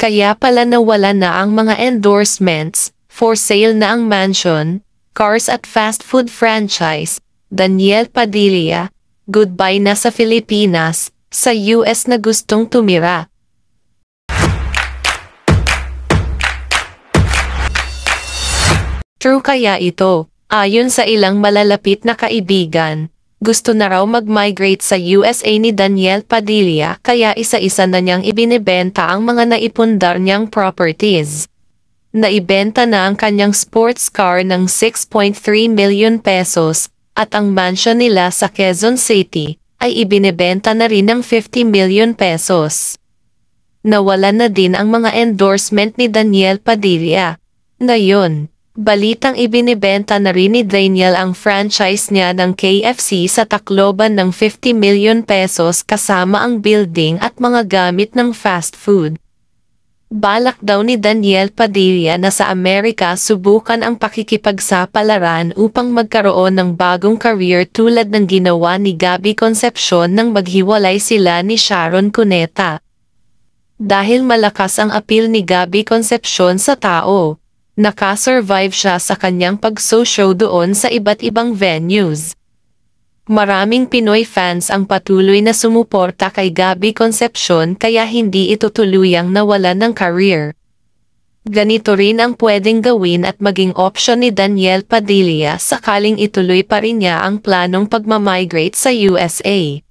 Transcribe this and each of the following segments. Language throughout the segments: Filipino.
Kaya pala nawala na ang mga endorsements, for sale na ang mansion, cars at fast food franchise. Daniel Padilla, goodbye na sa Pilipinas, sa US na gustong tumira. True kaya ito? Ayon sa ilang malalapit na kaibigan, gusto na raw mag-migrate sa USA ni Daniel Padilla kaya isa-isa na niyang ibinibenta ang mga naipundar niyang properties. Naibenta na ang kanyang sports car ng 6.3 million pesos at ang mansion nila sa Quezon City ay ibinibenta na rin ng 50 million pesos. Nawala na din ang mga endorsement ni Daniel Padilla. Ngayon, balitang ibinibenta na rin ni Daniel ang franchise niya ng KFC sa Tacloban ng 50 million pesos kasama ang building at mga gamit ng fast food. Balak daw ni Daniel Padilla na sa Amerika subukan ang pakikipagsapalaran upang magkaroon ng bagong career tulad ng ginawa ni Gabby Concepcion nang maghiwalay sila ni Sharon Cuneta. Dahil malakas ang appeal ni Gabby Concepcion sa tao, nakasurvive siya sa kanyang pag-show doon sa iba't ibang venues. Maraming Pinoy fans ang patuloy na sumuporta kay Gabby Concepcion kaya hindi ito tuluyang nawala ng career. Ganito rin ang pwedeng gawin at maging option ni Daniel Padilla sakaling ituloy pa rin niya ang planong pagmamigrate sa USA.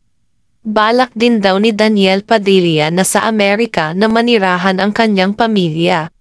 Balak din daw ni Daniel Padilla na sa Amerika na manirahan ang kanyang pamilya.